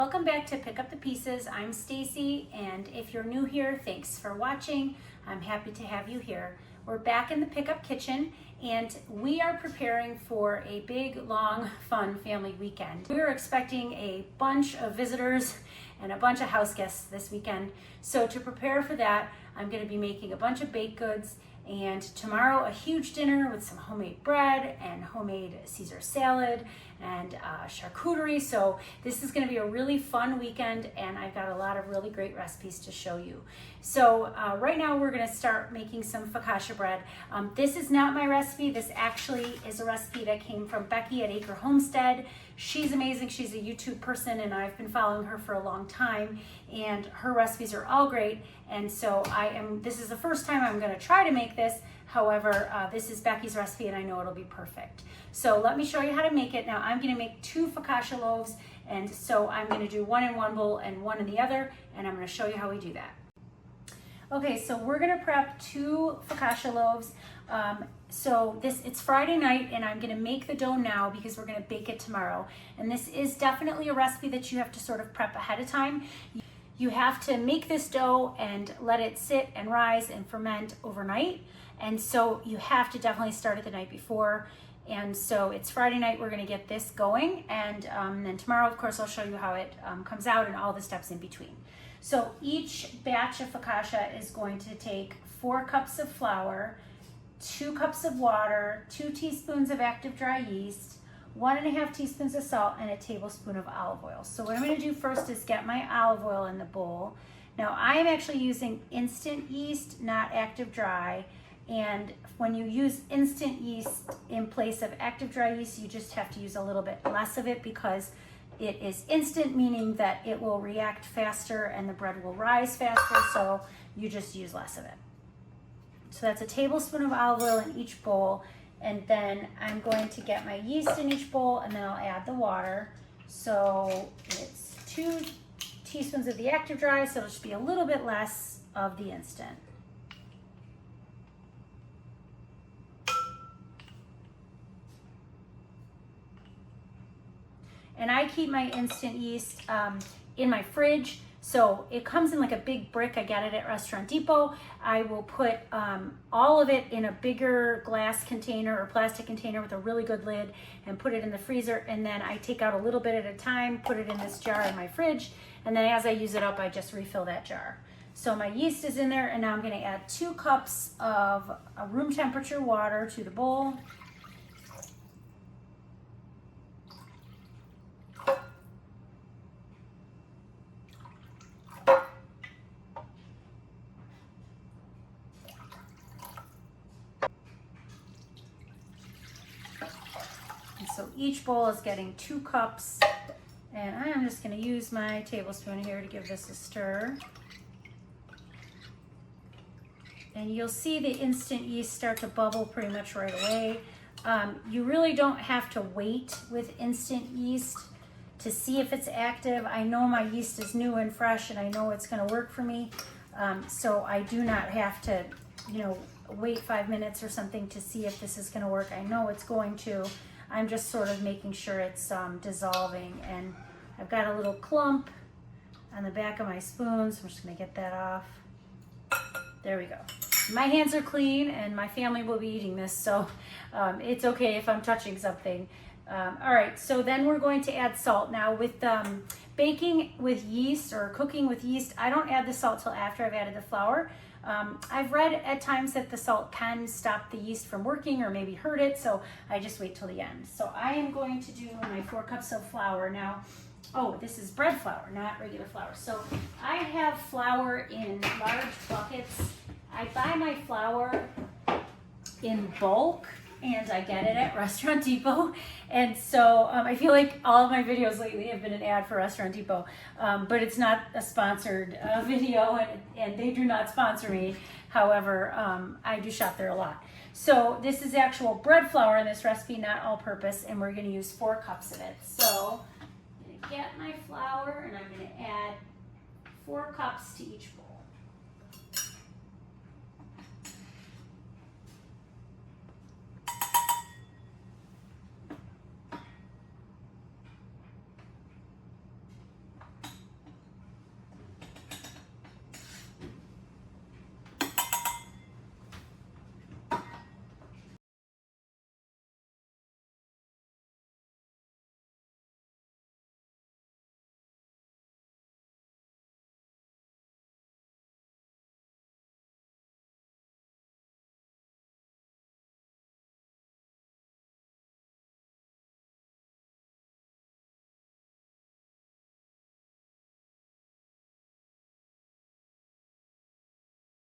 Welcome back to Pick Up the Pieces. I'm Stacy, and if you're new here, thanks for watching. I'm happy to have you here. We're back in the pickup kitchen, and we are preparing for a big, long, fun family weekend. We are expecting a bunch of visitors and a bunch of house guests this weekend. So to prepare for that, I'm going to be making a bunch of baked goods, and tomorrow a huge dinner with some homemade bread and homemade Caesar salad and charcuterie. So this is going to be a really fun weekend, and I've got a lot of really great recipes to show you. So right now we're going to start making some focaccia bread. This is not my recipe. This actually is a recipe that came from Becky at Acre Homestead. She's amazing. She's a YouTube person, and I've been following her for a long time, and her recipes are all great. And so this is the first time I'm going to try to make this. However, this is Becky's recipe, and I know it'll be perfect. So let me show you how to make it. Now I'm going to make 2 focaccia loaves, and so I'm going to do one in one bowl and one in the other, and I'm going to show you how we do that. Okay, so we're going to prep 2 focaccia loaves. It's Friday night, and I'm going to make the dough now because we're going to bake it tomorrow. And this is definitely a recipe that you have to sort of prep ahead of time. You have to make this dough and let it sit and rise and ferment overnight. And so you have to definitely start it the night before. And so it's Friday night, we're going to get this going. And then tomorrow, of course, I'll show you how it comes out and all the steps in between. So each batch of focaccia is going to take 4 cups of flour, 2 cups of water, 2 teaspoons of active dry yeast, 1.5 teaspoons of salt, and a tablespoon of olive oil. So what I'm going to do first is get my olive oil in the bowl. Now I am actually using instant yeast, not active dry. And when you use instant yeast in place of active dry yeast, you just have to use a little bit less of it because it is instant, meaning that it will react faster and the bread will rise faster, so you just use less of it. So that's a tablespoon of olive oil in each bowl, and then I'm going to get my yeast in each bowl, and then I'll add the water. So it's 2 teaspoons of the active dry, so it'll just be a little bit less of the instant. And I keep my instant yeast in my fridge. So it comes in like a big brick. I get it at Restaurant Depot. I will put all of it in a bigger glass container or plastic container with a really good lid and put it in the freezer. And then I take out a little bit at a time, put it in this jar in my fridge. And then as I use it up, I just refill that jar. So my yeast is in there, and now I'm gonna add 2 cups of room temperature water to the bowl. So each bowl is getting 2 cups, and I am just going to use my tablespoon here to give this a stir. And you'll see the instant yeast start to bubble pretty much right away. You really don't have to wait with instant yeast to see if it's active. I know my yeast is new and fresh, and I know it's going to work for me. So I do not have to, wait 5 minutes or something to see if this is going to work. I know it's going to. I'm just sort of making sure it's dissolving, and I've got a little clump on the back of my spoon, so I'm just gonna get that off. There we go. My hands are clean, and my family will be eating this, so it's okay if I'm touching something. All right, so then we're going to add salt. Now with baking with yeast or cooking with yeast, I don't add the salt till after I've added the flour. I've read at times that the salt can stop the yeast from working or maybe hurt it, so I just wait till the end. So I am going to do my 4 cups of flour now. Oh, this is bread flour, not regular flour. So I have flour in large buckets. I buy my flour in bulk, and I get it at Restaurant Depot. And so I feel like all of my videos lately have been an ad for Restaurant Depot, but it's not a sponsored video, and they do not sponsor me. However, I do shop there a lot. So this is actual bread flour in this recipe, not all purpose, and we're gonna use 4 cups of it. So I'm gonna get my flour, and I'm gonna add 4 cups to each bowl.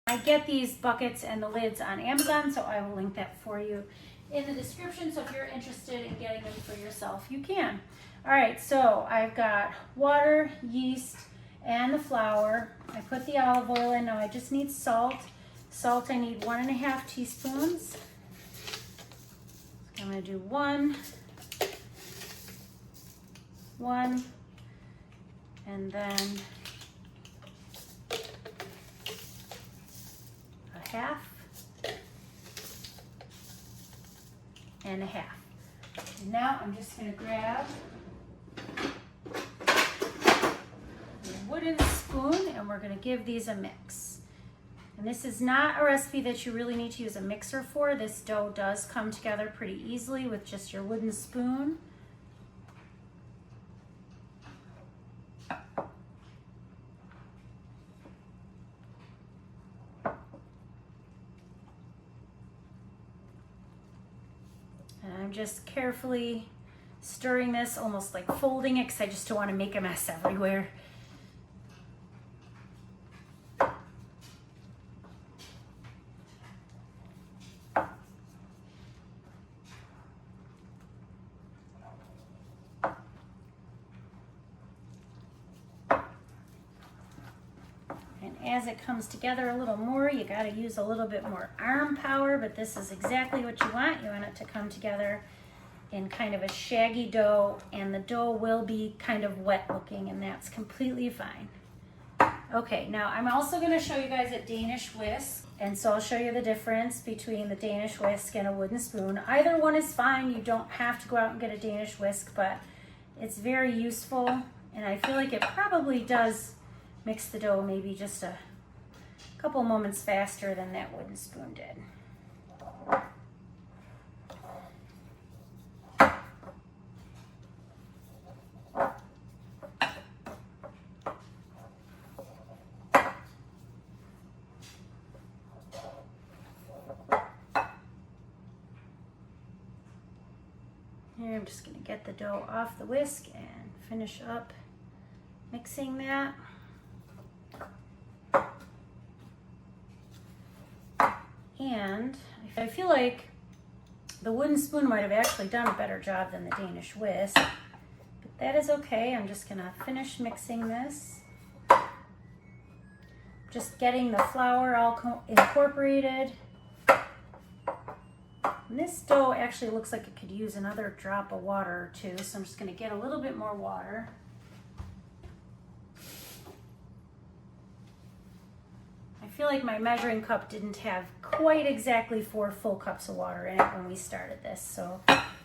I get these buckets and the lids on Amazon, so I will link that for you in the description. So if you're interested in getting them for yourself, you can. All right, so I've got water, yeast, and the flour. I put the olive oil in. Now I just need salt. Salt, I need 1.5 teaspoons. I'm gonna do one, and then a half, and a half. And now I'm just gonna grab a wooden spoon and we're gonna give these a mix. And this is not a recipe that you really need to use a mixer for. This dough does come together pretty easily with just your wooden spoon. And I'm just carefully stirring this, almost like folding it, because I just don't want to make a mess everywhere. As it comes together a little more, you got to use a little bit more arm power, but this is exactly what you want. You want it to come together in kind of a shaggy dough, and the dough will be kind of wet looking, and that's completely fine. Okay, now I'm also going to show you guys a Danish whisk, and so I'll show you the difference between the Danish whisk and a wooden spoon. Either one is fine. You don't have to go out and get a Danish whisk, but it's very useful, and I feel like it probably does mix the dough maybe just a couple moments faster than that wooden spoon did. Here I'm just going to get the dough off the whisk and finish up mixing that. And I feel like the wooden spoon might have actually done a better job than the Danish whisk, but that is okay. I'm just gonna finish mixing this. Just getting the flour all incorporated. And this dough actually looks like it could use another drop of water or two, so I'm just gonna get a little bit more water. I feel like my measuring cup didn't have quite exactly 4 full cups of water in it when we started this, so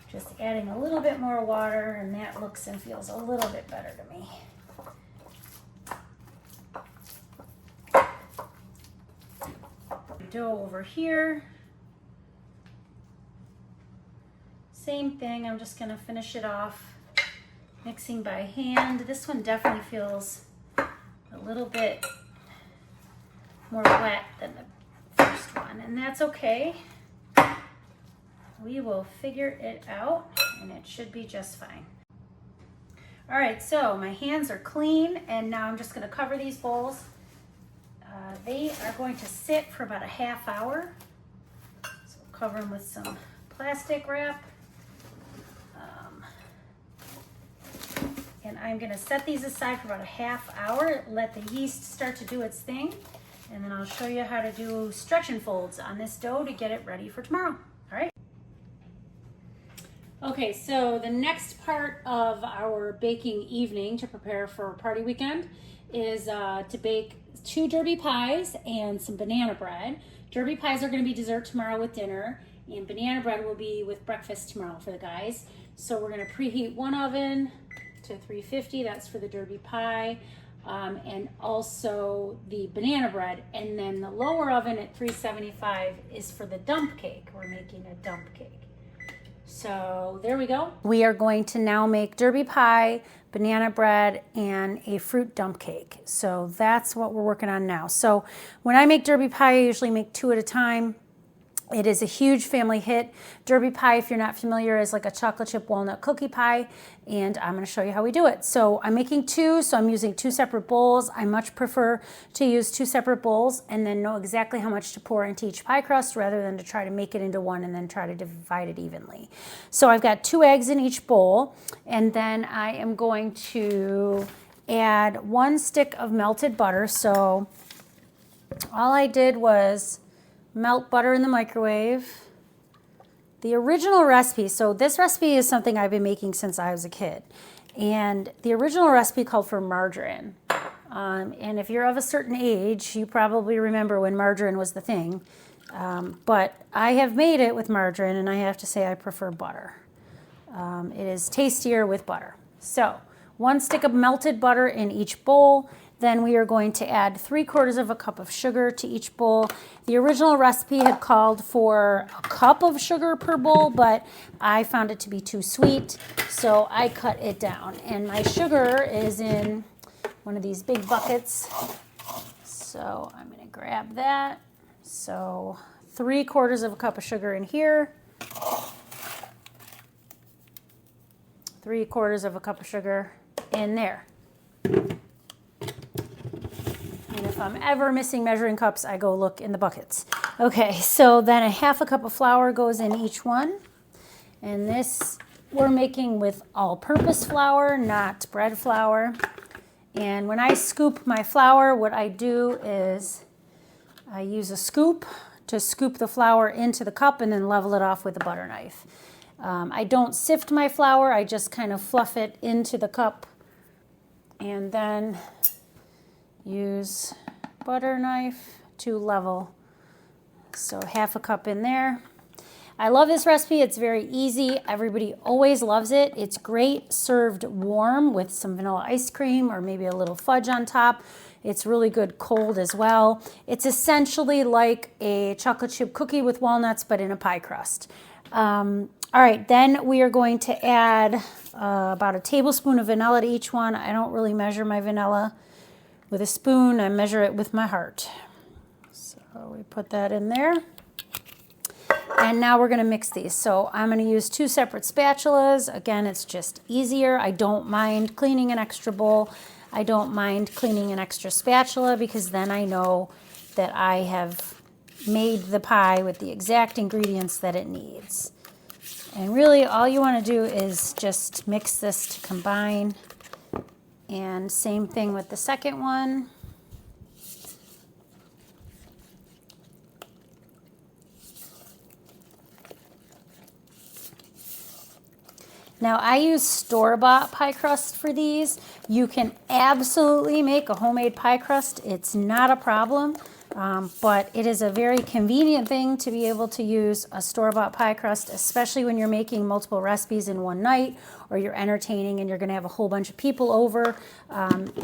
just adding a little bit more water, and that looks and feels a little bit better to me. Dough over here. Same thing, I'm just gonna finish it off, mixing by hand. This one definitely feels a little bit more wet than the first one, and that's okay. We will figure it out, and it should be just fine. All right, so my hands are clean, and now I'm just gonna cover these bowls. They are going to sit for about a half hour. So cover them with some plastic wrap. And I'm gonna set these aside for about a half hour, let the yeast start to do its thing, and then I'll show you how to do stretch and folds on this dough to get it ready for tomorrow. All right. Okay, so the next part of our baking evening to prepare for party weekend is to bake 2 derby pies and some banana bread. Derby pies are gonna be dessert tomorrow with dinner, and banana bread will be with breakfast tomorrow for the guys. So we're gonna preheat one oven to 350, that's for the derby pie. And also the banana bread, and then the lower oven at 375 is for the dump cake. We're making a dump cake. So there we go. We are going to now make derby pie, banana bread, and a fruit dump cake. So that's what we're working on now. So when I make derby pie, I usually make 2 at a time, It is a huge family hit. Derby pie, if you're not familiar, is like a chocolate chip walnut cookie pie, and I'm going to show you how we do it. So I'm making two, so I'm using two separate bowls. I much prefer to use two separate bowls and then know exactly how much to pour into each pie crust rather than to try to make it into one and then try to divide it evenly. So I've got 2 eggs in each bowl, and then I am going to add 1 stick of melted butter. So all I did was melt butter in the microwave. The original recipe, so this recipe is something I've been making since I was a kid. And the original recipe called for margarine. And if you're of a certain age, you probably remember when margarine was the thing. But I have made it with margarine, and I have to say I prefer butter. It is tastier with butter. So 1 stick of melted butter in each bowl. Then we are going to add 3/4 of a cup of sugar to each bowl. The original recipe had called for a cup of sugar per bowl, but I found it to be too sweet, so I cut it down. And my sugar is in one of these big buckets. So I'm going to grab that. So 3/4 of a cup of sugar in here. 3/4 of a cup of sugar in there. If I'm ever missing measuring cups, I go look in the buckets. Okay, so then 1/2 cup of flour goes in each one. And this we're making with all-purpose flour, not bread flour. And when I scoop my flour, what I do is I use a scoop to scoop the flour into the cup and then level it off with a butter knife. I don't sift my flour, I just kind of fluff it into the cup and then use butter knife to level. So 1/2 cup in there. I love this recipe. It's very easy. Everybody always loves it. It's great served warm with some vanilla ice cream or maybe a little fudge on top. It's really good cold as well. It's essentially like a chocolate chip cookie with walnuts, but in a pie crust. All right, then we are going to add about a tablespoon of vanilla to each one. I don't really measure my vanilla with a spoon. I measure it with my heart. So we put that in there. And now we're going to mix these. So I'm going to use 2 separate spatulas. Again, it's just easier. I don't mind cleaning an extra bowl. I don't mind cleaning an extra spatula because then I know that I have made the pie with the exact ingredients that it needs. And really all you want to do is just mix this to combine. And same thing with the second one. Now I use store-bought pie crust for these. You can absolutely make a homemade pie crust. It's not a problem, but it is a very convenient thing to be able to use a store-bought pie crust, especially when you're making multiple recipes in one night or you're entertaining and you're going to have a whole bunch of people over.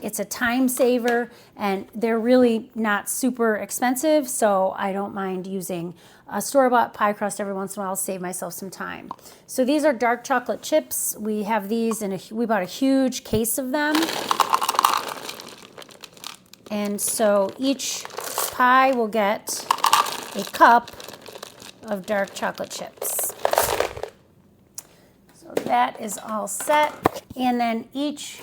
It's a time saver and they're really not super expensive, so I don't mind using a store-bought pie crust every once in a while to save myself some time. So these are dark chocolate chips. We have these in we bought a huge case of them. And so each pie will get a cup of dark chocolate chips. So that is all set. And then each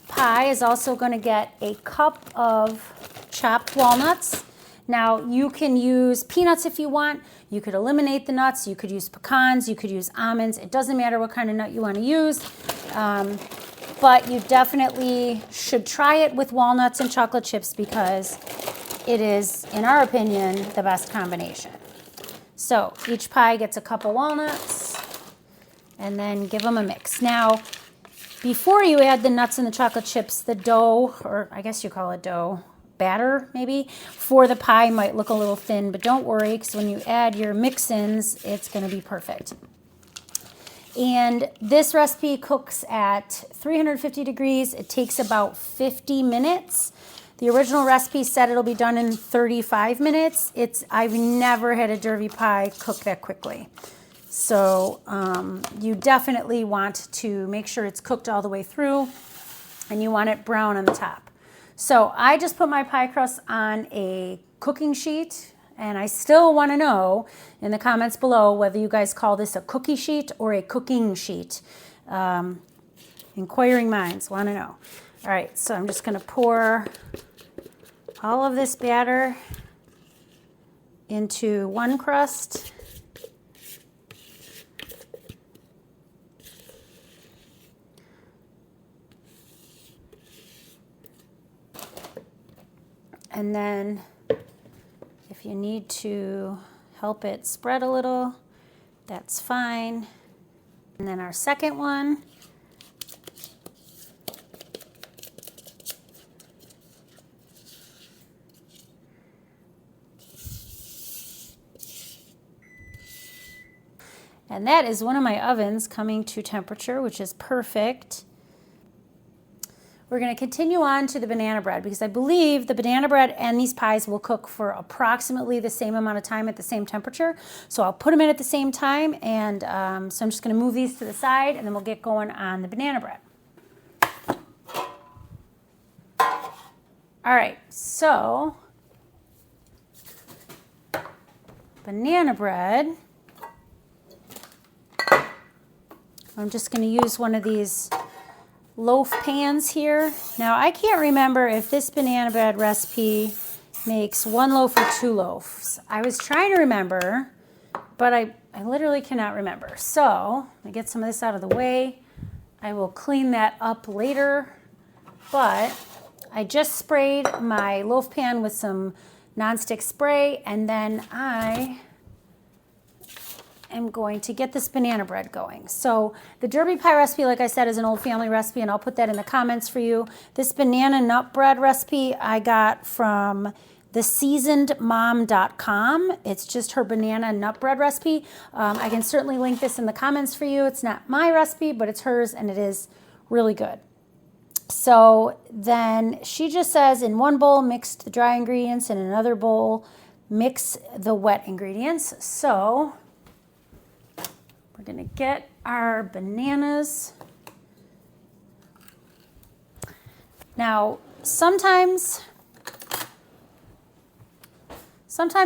pie is also going to get a cup of chopped walnuts. Now you can use peanuts if you want. You could eliminate the nuts. You could use pecans. You could use almonds. It doesn't matter what kind of nut you want to use. But you definitely should try it with walnuts and chocolate chips because it is, in our opinion, the best combination. So each pie gets a cup of walnuts and then give them a mix. Now, before you add the nuts and the chocolate chips, the dough, or I guess you call it dough, batter maybe, for the pie might look a little thin, but don't worry because when you add your mix-ins, it's going to be perfect. And this recipe cooks at 350 degrees. It takes about 50 minutes. The original recipe said it'll be done in 35 minutes. I've never had a derby pie cook that quickly. So you definitely want to make sure it's cooked all the way through and you want it brown on the top. So I just put my pie crust on a cooking sheet And I still want to know in the comments below whether you guys call this a cookie sheet or a cooking sheet. Inquiring minds want to know. All right, so I'm just going to pour all of this batter into one crust. And then if you need to help it spread a little, that's fine. And then our second one. And that is one of my ovens coming to temperature, which is perfect. We're going to continue on to the banana bread because I believe the banana bread and these pies will cook for approximately the same amount of time at the same temperature. So I'll put them in at the same time, and so I'm just going to move these to the side, and then we'll get going on the banana bread. All right, so banana bread. I'm just going to use one of these loaf pans here. Now, I can't remember if this banana bread recipe makes 1 loaf or 2 loaves. I was trying to remember, but I literally cannot remember. So, let me get some of this out of the way. I will clean that up later, but I just sprayed my loaf pan with some nonstick spray, and then I am going to get this banana bread going. So the derby pie recipe, like I said, is an old family recipe, and I'll put that in the comments for you. This banana nut bread recipe I got from theseasonedmom.com. It's just her banana nut bread recipe. I can certainly link this in the comments for you. It's not my recipe, but it's hers, and it is really good. So then she just says, in one bowl, mix the dry ingredients, in another bowl, mix the wet ingredients. So we're going to get our bananas. Now, sometimes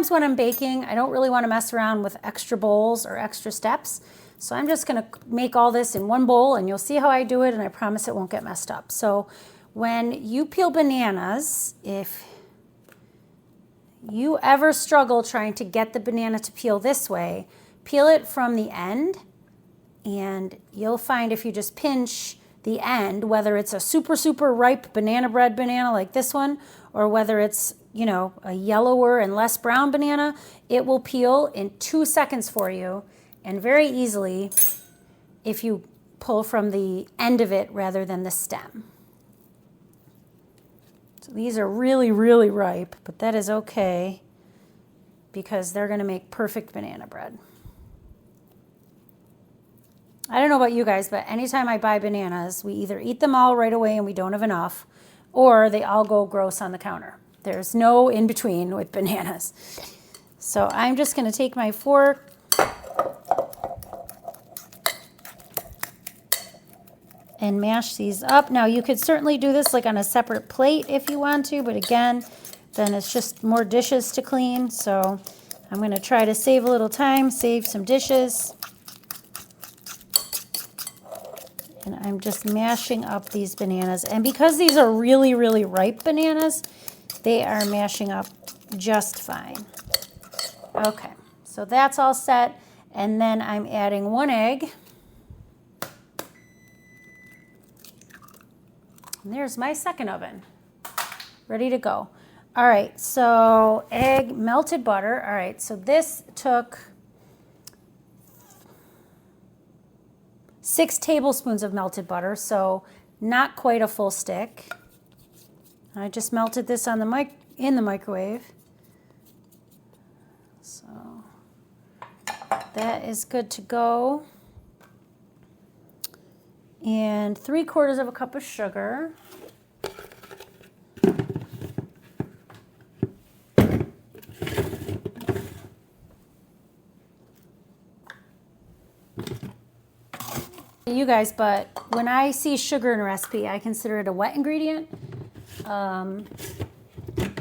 when I'm baking, I don't really want to mess around with extra bowls or extra steps. So I'm just going to make all this in one bowl, and you'll see how I do it, and I promise it won't get messed up. So when you peel bananas, if you ever struggle trying to get the banana to peel this way, peel it from the end, and you'll find if you just pinch the end, whether it's a super, super ripe banana bread banana like this one, or whether it's, you know, a yellower and less brown banana, it will peel in 2 seconds for you, and very easily if you pull from the end of it rather than the stem. So these are really, really ripe, but that is okay because they're going to make perfect banana bread. I don't know about you guys, but anytime I buy bananas, we either eat them all right away and we don't have enough, or they all go gross on the counter. There's no in between with bananas. So I'm just going to take my fork and mash these up. Now you could certainly do this like on a separate plate if you want to, but again, then it's just more dishes to clean. So I'm going to try to save a little time, save some dishes. And I'm just mashing up these bananas. And because these are really, really ripe bananas, they are mashing up just fine. Okay, so that's all set. And then I'm adding 1 egg. And there's my second oven, ready to go. All right, so egg, melted butter. All right, so this took 6 tablespoons of melted butter, so not quite a full stick. I just melted this on the in the microwave. So that is good to go. And 3/4 cup of sugar. You guys, but when I see sugar in a recipe, I consider it a wet ingredient.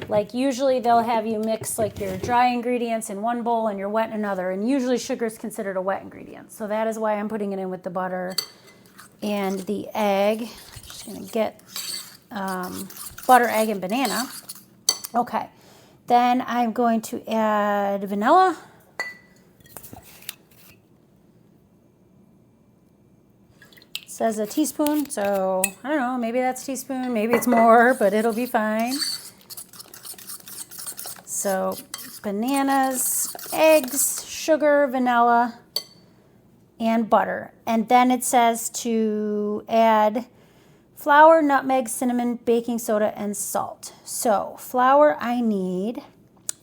Like usually they'll have you mix like your dry ingredients in one bowl and your wet in another. And usually sugar is considered a wet ingredient. So that is why I'm putting it in with the butter and the egg. I'm just going to get butter, egg, and banana. Okay. Then I'm going to add vanilla. It says a teaspoon, so I don't know, maybe that's a teaspoon, maybe it's more, but it'll be fine. So bananas, eggs, sugar, vanilla, and butter. And then it says to add flour, nutmeg, cinnamon, baking soda, and salt. So flour, I need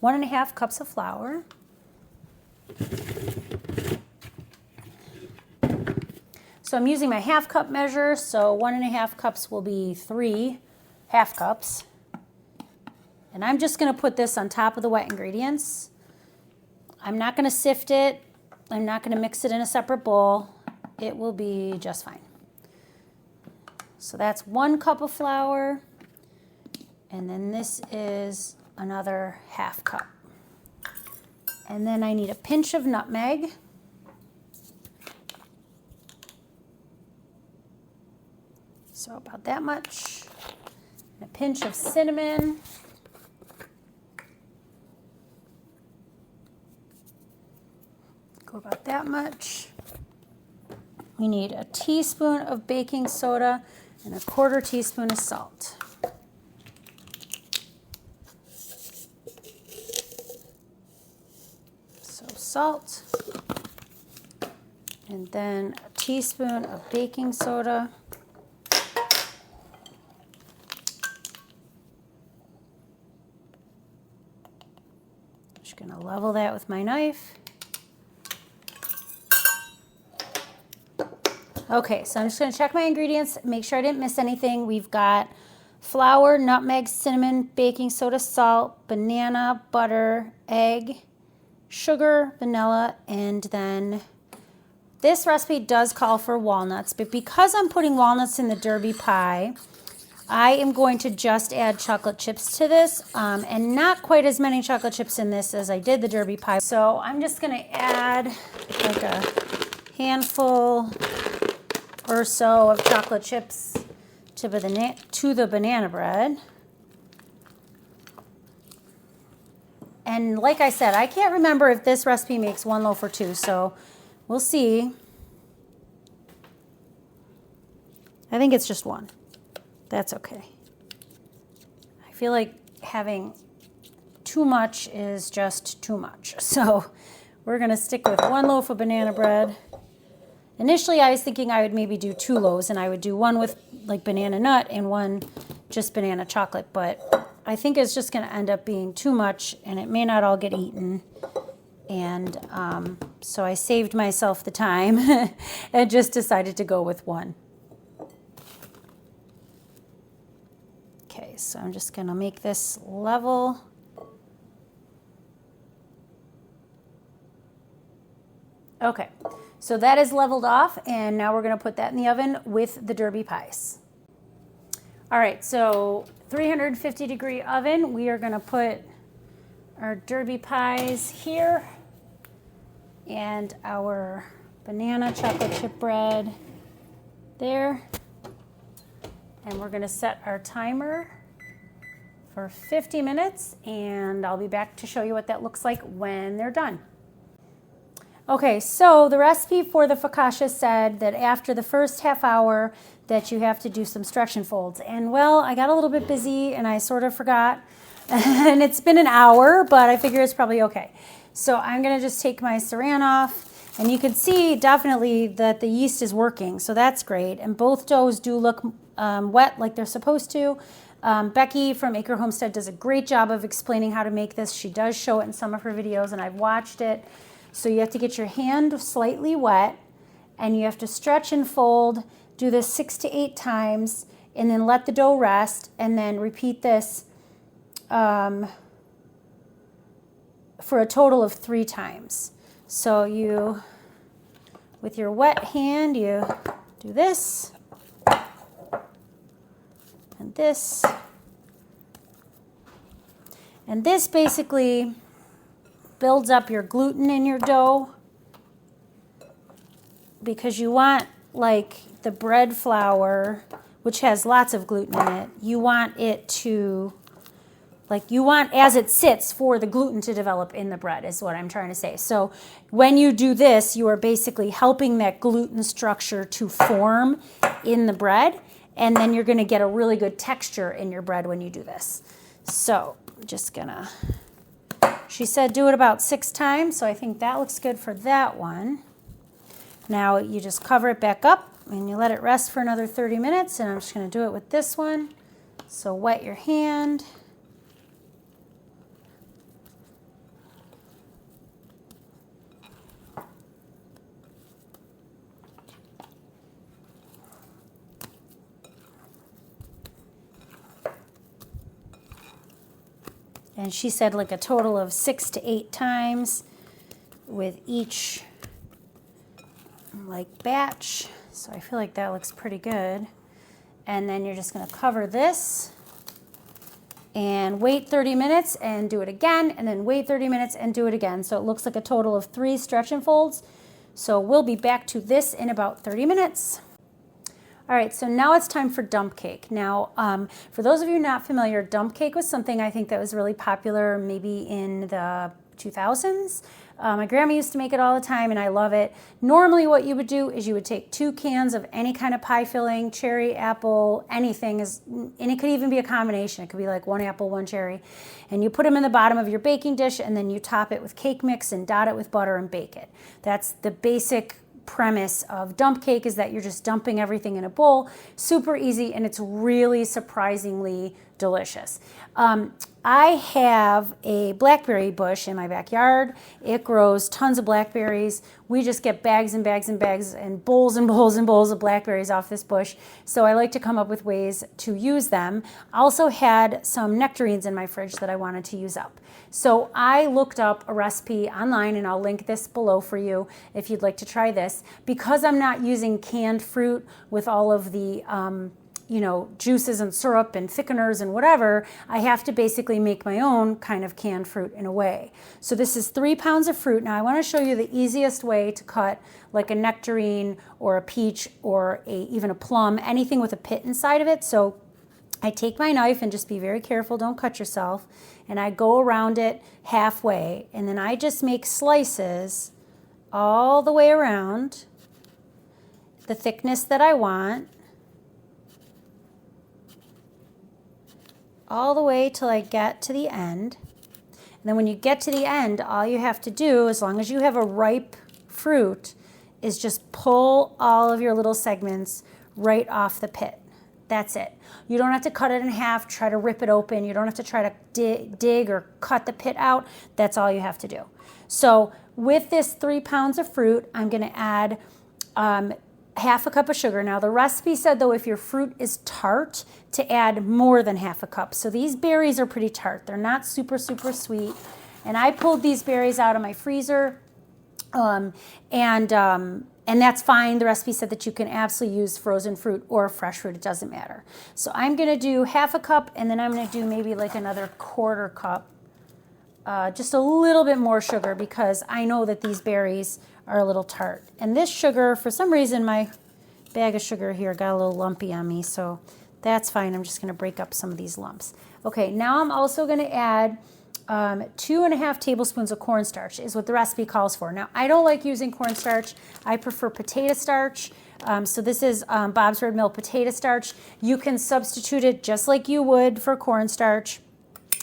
1.5 cups of flour. So I'm using my half cup measure, so 1.5 cups will be 3 half cups. And I'm just going to put this on top of the wet ingredients. I'm not going to sift it. I'm not going to mix it in a separate bowl. It will be just fine. So that's 1 cup of flour. And then this is another half cup. And then I need a pinch of nutmeg. So about that much. A pinch of cinnamon. Go about that much. We need a teaspoon of baking soda and a 1/4 teaspoon of salt. So salt. And then a teaspoon of baking soda. Just going to level that with my knife. Okay, so I'm just going to check my ingredients, make sure I didn't miss anything. We've got flour, nutmeg, cinnamon, baking soda, salt, banana, butter, egg, sugar, vanilla, and then this recipe does call for walnuts, but because I'm putting walnuts in the derby pie, I am going to just add chocolate chips to this, and not quite as many chocolate chips in this as I did the derby pie. So I'm just going to add like a handful or so of chocolate chips to the banana bread. And like I said, I can't remember if this recipe makes 1 loaf or 2, so we'll see. I think it's just 1. That's okay. I feel like having too much is just too much. So we're going to stick with 1 loaf of banana bread. Initially, I was thinking I would maybe do 2 loaves, and I would do 1 with like banana nut and 1 just banana chocolate, but I think it's just going to end up being too much, and it may not all get eaten. And so I saved myself the time and just decided to go with 1. Okay, so I'm just going to make this level. Okay, so that is leveled off, and now we're going to put that in the oven with the derby pies. All right, so 350 degree oven. We are going to put our derby pies here and our banana chocolate chip bread there. And we're going to set our timer for 50 minutes, and I'll be back to show you what that looks like when they're done. Okay, so the recipe for the focaccia said that after the first half hour that you have to do some stretch and folds. And well, I got a little bit busy and I sort of forgot. And it's been an hour, but I figure it's probably okay. So I'm going to just take my saran off, and you can see definitely that the yeast is working. So that's great. And both doughs do look wet like they're supposed to. Becky from Acre Homestead does a great job of explaining how to make this. She does show it in some of her videos, and I've watched it. So you have to get your hand slightly wet, and you have to stretch and fold, do this 6 to 8 times, and then let the dough rest, and then repeat this for a total of 3 times. So you, with your wet hand, you do this, and this. And this basically builds up your gluten in your dough, because you want, like, the bread flour, which has lots of gluten in it, you want it to, like, you want, as it sits, for the gluten to develop in the bread, is what I'm trying to say. So when you do this, you are basically helping that gluten structure to form in the bread, and then you're going to get a really good texture in your bread when you do this. So I'm just gonna, she said do it about 6 times, so I think that looks good for that one. Now you just cover it back up and you let it rest for another 30 minutes, and I'm just going to do it with this one. So wet your hand. And she said like a total of 6 to 8 times with each like batch. So I feel like that looks pretty good. And then you're just going to cover this and wait 30 minutes and do it again, and then wait 30 minutes and do it again. So it looks like a total of 3 stretch and folds. So we'll be back to this in about 30 minutes. All right, so now it's time for dump cake. Now, for those of you not familiar, dump cake was something I think that was really popular maybe in the 2000s. My grandma used to make it all the time, and I love it. Normally what you would do is you would take 2 cans of any kind of pie filling, cherry, apple, anything, and it could even be a combination. It could be like 1 apple, 1 cherry, and you put them in the bottom of your baking dish, and then you top it with cake mix and dot it with butter and bake it. That's the basic premise of dump cake, is that you're just dumping everything in a bowl. Super easy, and it's really surprisingly delicious. I have a blackberry bush in my backyard. It grows tons of blackberries. We just get bags and bags and bags and bowls and bowls and bowls of blackberries off this bush. So I like to come up with ways to use them. I also had some nectarines in my fridge that I wanted to use up. So I looked up a recipe online, and I'll link this below for you if you'd like to try this. Because I'm not using canned fruit with all of the juices and syrup and thickeners and whatever, I have to basically make my own kind of canned fruit in a way. So this is 3 pounds of fruit. Now I want to show you the easiest way to cut like a nectarine or a peach or even a plum, anything with a pit inside of it. So I take my knife, and just be very careful, don't cut yourself, and I go around it halfway, and then I just make slices all the way around the thickness that I want, all the way till I get to the end. And then when you get to the end, all you have to do, as long as you have a ripe fruit, is just pull all of your little segments right off the pit. That's it. You don't have to cut it in half, try to rip it open. You don't have to try to dig or cut the pit out. That's all you have to do. So with this 3 pounds of fruit, I'm going to add half a cup of sugar. Now the recipe said, though, if your fruit is tart, to add more than half a cup. So these berries are pretty tart. They're not super, super sweet. And I pulled these berries out of my freezer, and that's fine. The recipe said that you can absolutely use frozen fruit or fresh fruit. It doesn't matter. So I'm going to do half a cup, and then I'm going to do maybe like another 1/4 cup, just a little bit more sugar, because I know that these berries are a little tart. And this sugar, for some reason, my bag of sugar here got a little lumpy on me, so that's fine. I'm just going to break up some of these lumps. Okay, now I'm also going to add 2.5 tablespoons of cornstarch is what the recipe calls for. Now, I don't like using cornstarch. I prefer potato starch. So this is Bob's Red Mill potato starch. You can substitute it just like you would for cornstarch,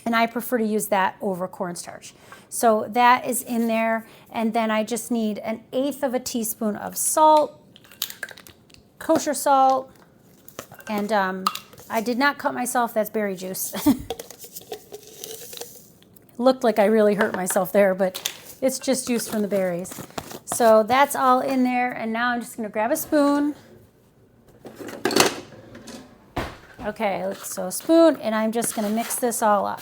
and I prefer to use that over cornstarch. So that is in there, and then I just need 1/8 of a teaspoon of salt, kosher salt, and I did not cut myself. That's berry juice. Looked like I really hurt myself there, but it's just juice from the berries. So that's all in there, and now I'm just going to grab a spoon. Okay, so a spoon, and I'm just going to mix this all up.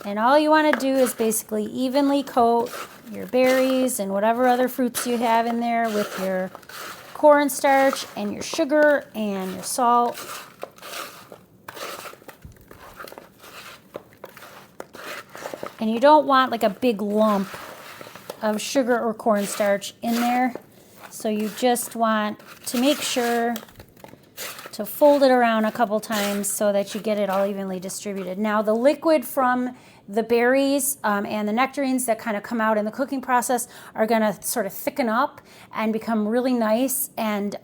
And all you want to do is basically evenly coat your berries and whatever other fruits you have in there with your cornstarch and your sugar and your salt. And you don't want like a big lump of sugar or cornstarch in there. So you just want to make sure to fold it around a couple times so that you get it all evenly distributed. Now the liquid from the berries and the nectarines that kind of come out in the cooking process are going to sort of thicken up and become really nice and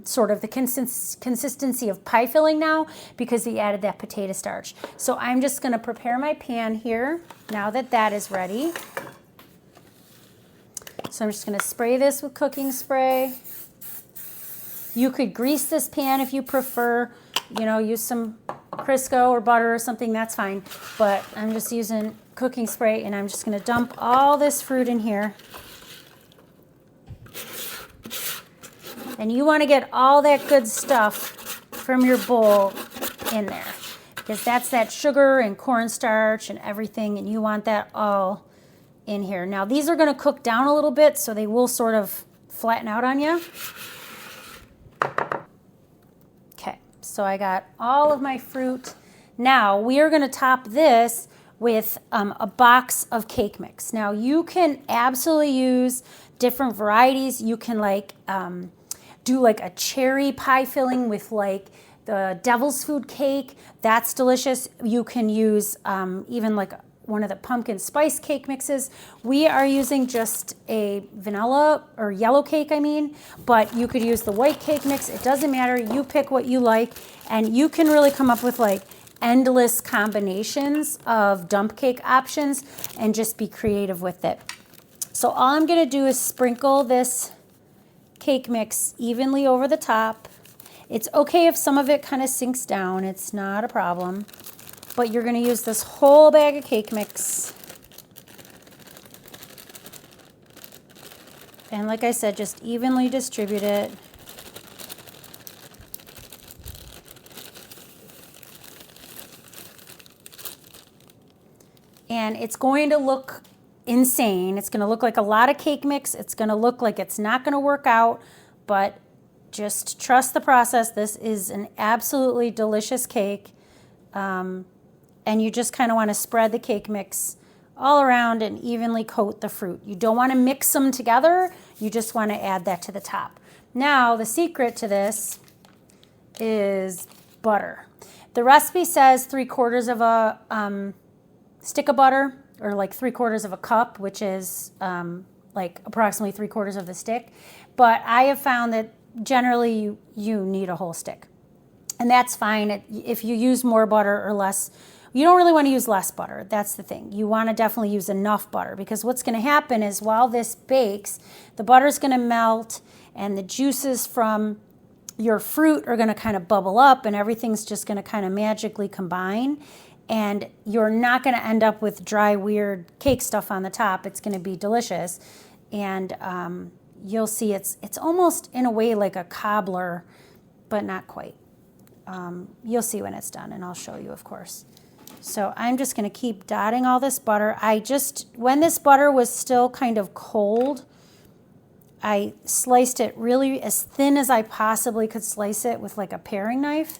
sort of the consistency of pie filling now because we added that potato starch. So I'm just going to prepare my pan here now that that is ready. So I'm just going to spray this with cooking spray. You could grease this pan if you prefer, you know, use some Crisco or butter or something, that's fine. But I'm just using cooking spray and I'm just going to dump all this fruit in here. And you want to get all that good stuff from your bowl in there because that's that sugar and cornstarch and everything, and you want that all in here. Now these are going to cook down a little bit, so they will sort of flatten out on you. Okay, so I got all of my fruit. Now we are going to top this with a box of cake mix. Now you can absolutely use different varieties. You can like do like a cherry pie filling with like the devil's food cake. That's delicious. You can use even like one of the pumpkin spice cake mixes. We are using just a vanilla or yellow cake, but you could use the white cake mix. It doesn't matter. You pick what you like, and you can really come up with like endless combinations of dump cake options and just be creative with it. So all I'm gonna do is sprinkle this cake mix evenly over the top. It's okay if some of it kind of sinks down. It's not a problem. But you're going to use this whole bag of cake mix. And like I said, just evenly distribute it. And it's going to look insane. It's going to look like a lot of cake mix. It's going to look like it's not going to work out, but just trust the process. This is an absolutely delicious cake. And you just kind of want to spread the cake mix all around and evenly coat the fruit. You don't want to mix them together. You just want to add that to the top. Now, the secret to this is butter. The recipe says 3/4 of a stick of butter, or like 3/4 of a cup, which is like approximately 3/4 of the stick. But I have found that generally you need a whole stick. And that's fine if you use more butter or less. You don't really want to use less butter. That's the thing. You want to definitely use enough butter because what's going to happen is while this bakes, the butter's going to melt and the juices from your fruit are going to kind of bubble up and everything's just going to kind of magically combine. And you're not going to end up with dry, weird cake stuff on the top. It's going to be delicious. And you'll see it's almost in a way like a cobbler, but not quite. You'll see when it's done, and I'll show you, of course. So I'm just going to keep dotting all this butter. When this butter was still kind of cold, I sliced it really as thin as I possibly could slice it with like a paring knife.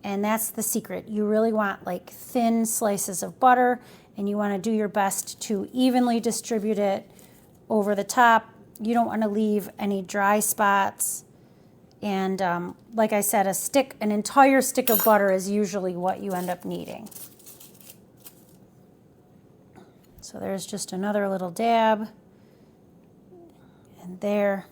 And that's the secret. You really want like thin slices of butter, and you want to do your best to evenly distribute it over the top. You don't want to leave any dry spots. And like I said, an entire stick of butter is usually what you end up needing. So there's just another little dab, and there,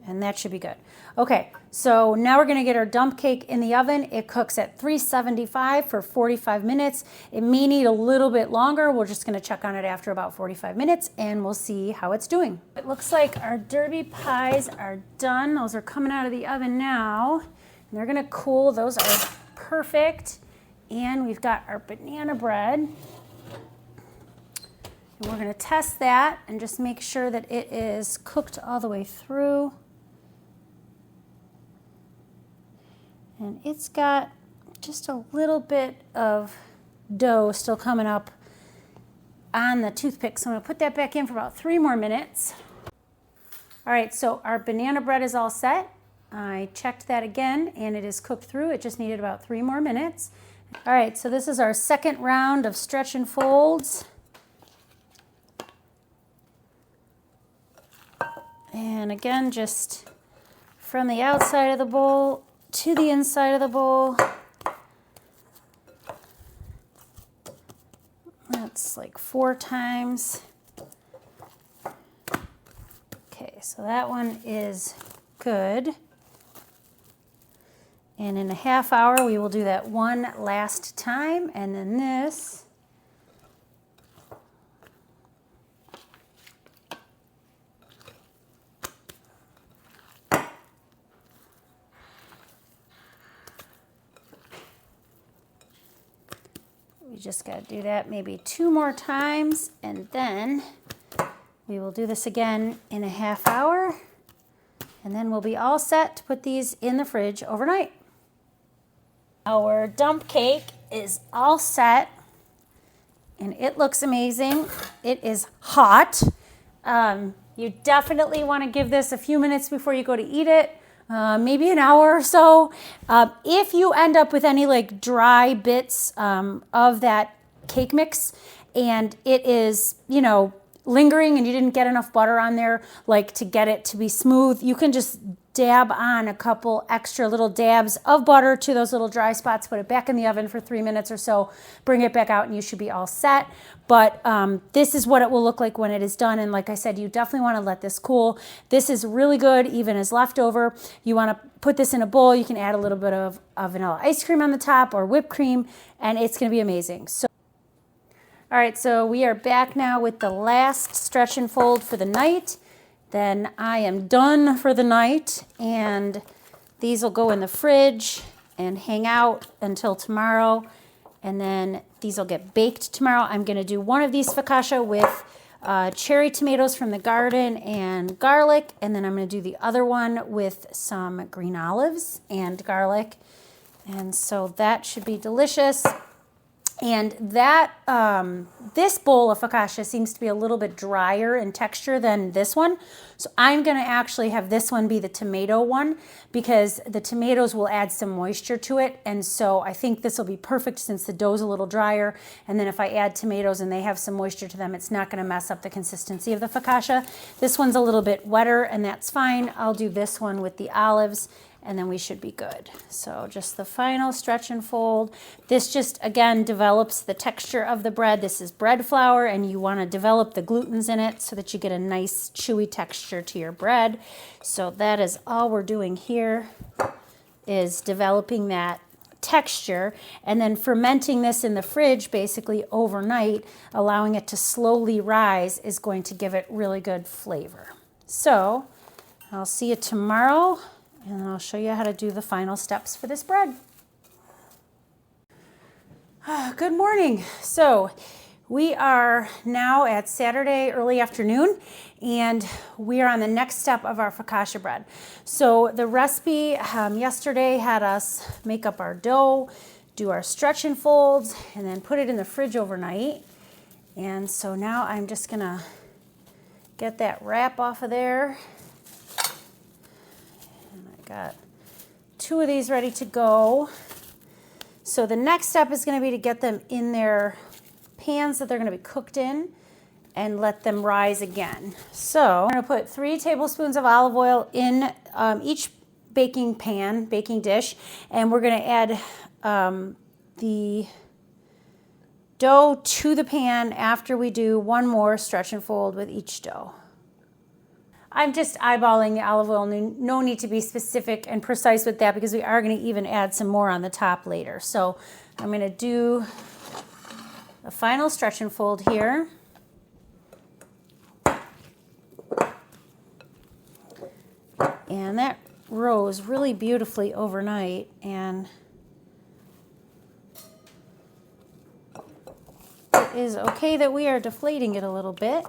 and that should be good. Okay, so now we're going to get our dump cake in the oven. It cooks at 375 for 45 minutes. It may need a little bit longer. We're just going to check on it after about 45 minutes, and we'll see how it's doing. It looks like our derby pies are done. Those are coming out of the oven now, and they're going to cool. Those are perfect. And we've got our banana bread. And we're going to test that and just make sure that it is cooked all the way through. And it's got just a little bit of dough still coming up on the toothpick. So I'm going to put that back in for about 3 more minutes. All right, so our banana bread is all set. I checked that again, and it is cooked through. It just needed about 3 more minutes. All right, so this is our second round of stretch and folds. And again, just from the outside of the bowl to the inside of the bowl. That's like 4 times. Okay, so that one is good. And in a half hour, we will do that one last time, and then this. We just got to do that maybe 2 more times, and then we will do this again in a half hour, and then we'll be all set to put these in the fridge overnight. Our dump cake is all set, and it looks amazing. It is hot. You definitely want to give this a few minutes before you go to eat it. Maybe an hour or so. If you end up with any like dry bits of that cake mix and it is, you know, lingering and you didn't get enough butter on there, like to get it to be smooth, you can just dab on a couple extra little dabs of butter to those little dry spots, put it back in the oven for 3 minutes or so, bring it back out, and you should be all set. But this is what it will look like when it is done. And like I said, you definitely want to let this cool. This is really good, even as leftover. You want to put this in a bowl. You can add a little bit of vanilla ice cream on the top or whipped cream, and it's going to be amazing. So, all right, so we are back now with the last stretch and fold for the night. Then I am done for the night, and these will go in the fridge and hang out until tomorrow, and then these will get baked tomorrow. I'm going to do one of these focaccia with cherry tomatoes from the garden and garlic, and then I'm going to do the other one with some green olives and garlic, and so that should be delicious. And that this bowl of focaccia seems to be a little bit drier in texture than this one. So I'm going to actually have this one be the tomato one because the tomatoes will add some moisture to it. And so I think this will be perfect since the dough's a little drier. And then if I add tomatoes and they have some moisture to them, it's not going to mess up the consistency of the focaccia. This one's a little bit wetter, and that's fine. I'll do this one with the olives, and then we should be good. So just the final stretch and fold. This just, again, develops the texture of the bread. This is bread flour, and you want to develop the glutens in it so that you get a nice chewy texture to your bread. So that is all we're doing here, is developing that texture and then fermenting this in the fridge basically overnight, allowing it to slowly rise is going to give it really good flavor. So I'll see you tomorrow, and I'll show you how to do the final steps for this bread. Good morning. So we are now at Saturday early afternoon, and we are on the next step of our focaccia bread. So the recipe yesterday had us make up our dough, do our stretch and folds, and then put it in the fridge overnight. And so now I'm just gonna get that wrap off of there. Got 2 of these ready to go. So the next step is going to be to get them in their pans that they're going to be cooked in and let them rise again. So I'm going to put 3 tablespoons of olive oil in each baking dish, and we're going to add the dough to the pan after we do one more stretch and fold with each dough. I'm just eyeballing the olive oil. No need to be specific and precise with that because we are going to even add some more on the top later. So I'm going to do a final stretch and fold here. And that rose really beautifully overnight, and it is okay that we are deflating it a little bit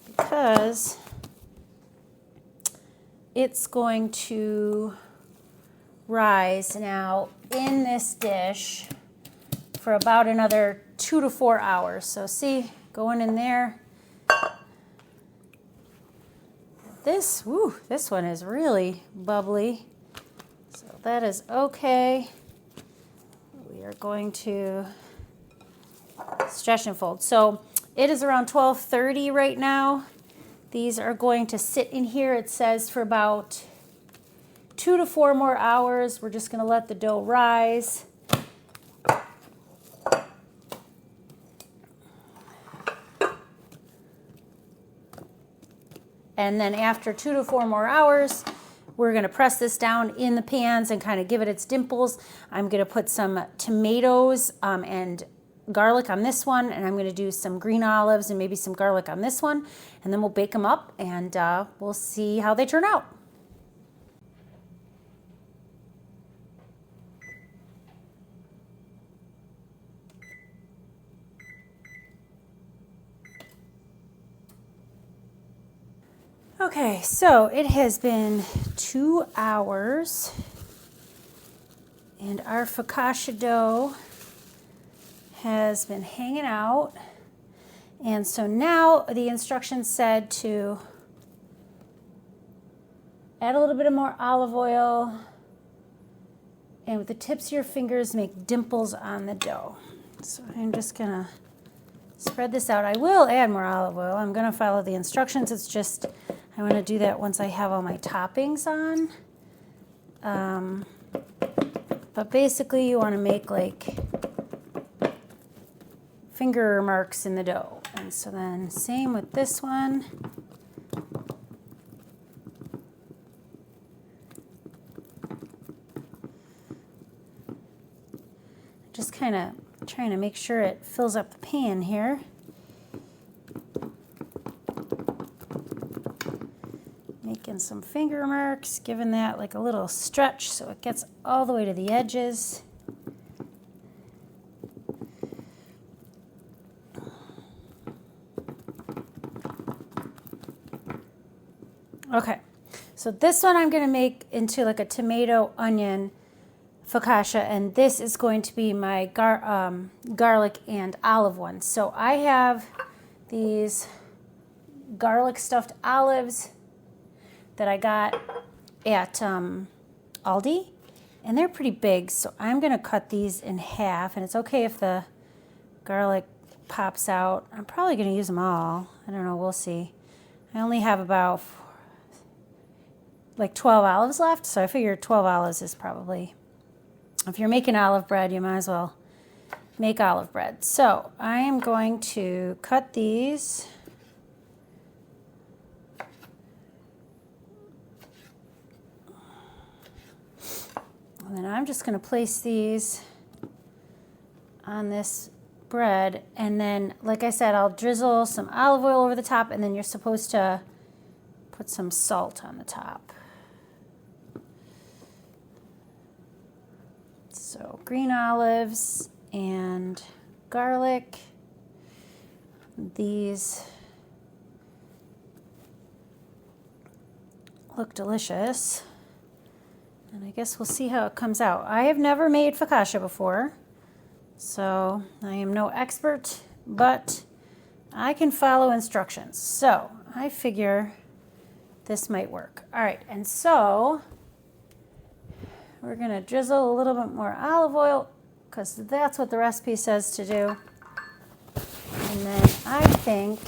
because it's going to rise now in this dish for about another 2 to 4 hours. So see, going in there. This one is really bubbly. So that is okay. We are going to stretch and fold. So it is around 12:30 right now. These are going to sit in here, it says, for about 2 to 4 more hours. We're just going to let the dough rise. And then after 2 to 4 more hours, we're going to press this down in the pans and kind of give it its dimples. I'm going to put some tomatoes and garlic on this one, and I'm going to do some green olives and maybe some garlic on this one, and then we'll bake them up and we'll see how they turn out. Okay, so it has been 2 hours and our focaccia dough has been hanging out. And so now the instructions said to add a little bit of more olive oil and with the tips of your fingers make dimples on the dough. So I'm just gonna spread this out. I will add more olive oil. I'm gonna follow the instructions. It's just I want to do that once I have all my toppings on. But basically you want to make like finger marks in the dough. And so then same with this one. Just kind of trying to make sure it fills up the pan here. Making some finger marks, giving that like a little stretch so it gets all the way to the edges. Okay, so this one I'm going to make into like a tomato onion focaccia, and this is going to be my garlic and olive one. So I have these garlic stuffed olives that I got at Aldi, and they're pretty big, so I'm going to cut these in half, and it's okay if the garlic pops out. I'm probably going to use them all. I don't know, we'll see. I only have about like 12 olives left, so I figure 12 olives is probably, if you're making olive bread, you might as well make olive bread. So I am going to cut these. And then I'm just going to place these on this bread. And then, like I said, I'll drizzle some olive oil over the top, and then you're supposed to put some salt on the top. So green olives and garlic. These look delicious. And I guess we'll see how it comes out. I have never made focaccia before, so I am no expert, but I can follow instructions. So I figure this might work. All right, and so we're going to drizzle a little bit more olive oil because that's what the recipe says to do. And then I think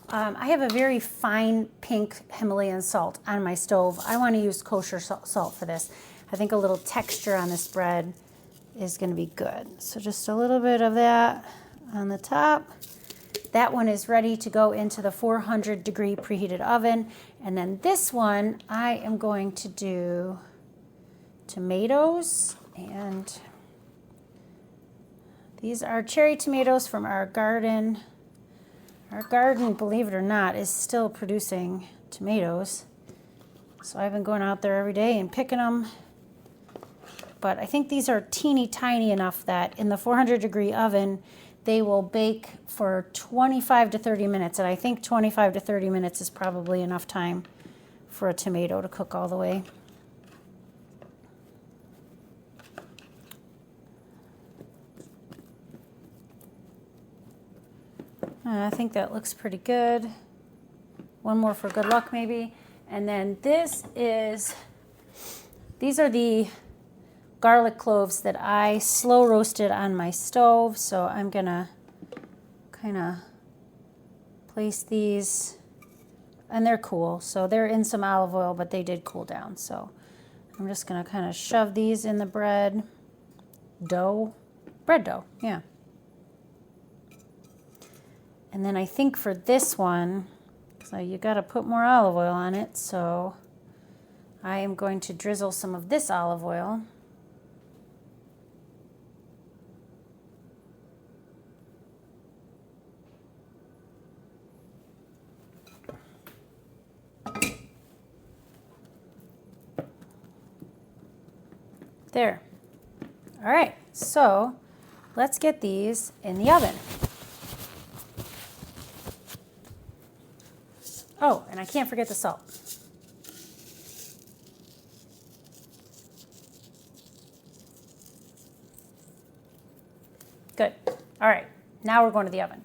I have a very fine pink Himalayan salt on my stove. I want to use kosher salt for this. I think a little texture on this bread is going to be good. So just a little bit of that on the top. That one is ready to go into the 400-degree preheated oven. And then this one, I am going to do tomatoes. And these are cherry tomatoes from our garden. Our garden, believe it or not, is still producing tomatoes. So I've been going out there every day and picking them. But I think these are teeny tiny enough that in the 400-degree oven, they will bake for 25 to 30 minutes. And I think 25 to 30 minutes is probably enough time for a tomato to cook all the way. I think that looks pretty good. One more for good luck maybe. And then these are the garlic cloves that I slow roasted on my stove. So I'm gonna kind of place these, and they're cool. So they're in some olive oil, but they did cool down. So I'm just gonna kind of shove these in the bread dough, yeah. And then I think for this one, so you got to put more olive oil on it, so I am going to drizzle some of this olive oil. There. All right, so let's get these in the oven. Oh, and I can't forget the salt. Good. All right, now we're going to the oven.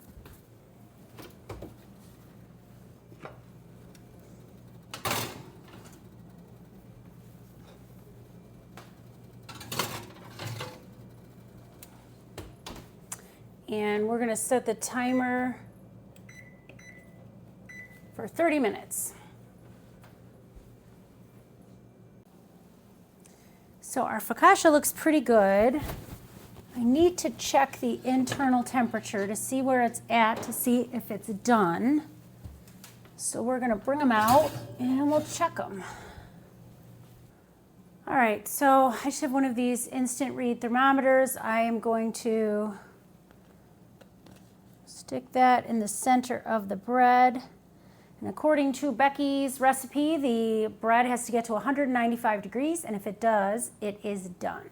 And we're going to set the timer for 30 minutes. So our focaccia looks pretty good. I need to check the internal temperature to see where it's at, to see if it's done. So we're going to bring them out and we'll check them. All right, so I just have one of these instant read thermometers. I am going to stick that in the center of the bread. And according to Becky's recipe, the bread has to get to 195 degrees, and if it does, it is done.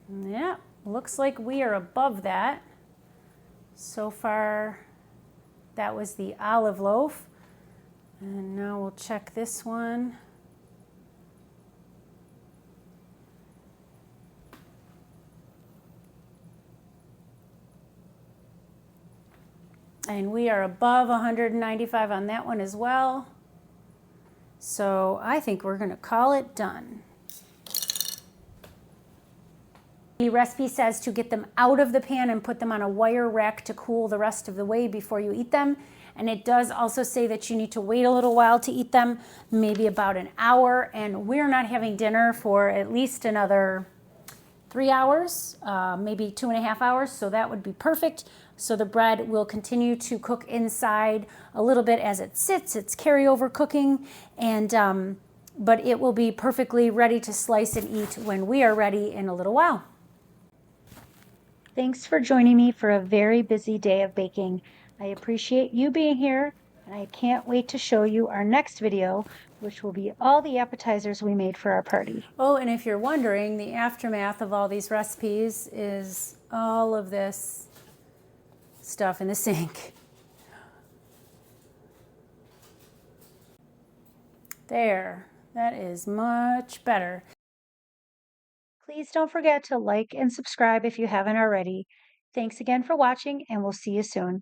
Yeah, looks like we are above that. So far, that was the olive loaf. And now we'll check this one. And we are above 195 on that one as well. So I think we're going to call it done. The recipe says to get them out of the pan and put them on a wire rack to cool the rest of the way before you eat them. And it does also say that you need to wait a little while to eat them, maybe about an hour. And we're not having dinner for at least another 3 hours, maybe 2.5 hours. So that would be perfect. So the bread will continue to cook inside a little bit as it sits. It's carryover cooking, and but it will be perfectly ready to slice and eat when we are ready in a little while. Thanks for joining me for a very busy day of baking. I appreciate you being here, and I can't wait to show you our next video, which will be all the appetizers we made for our party. Oh, and if you're wondering, the aftermath of all these recipes is all of this stuff in the sink. There, that is much better. Please don't forget to like and subscribe if you haven't already. Thanks again for watching, and we'll see you soon.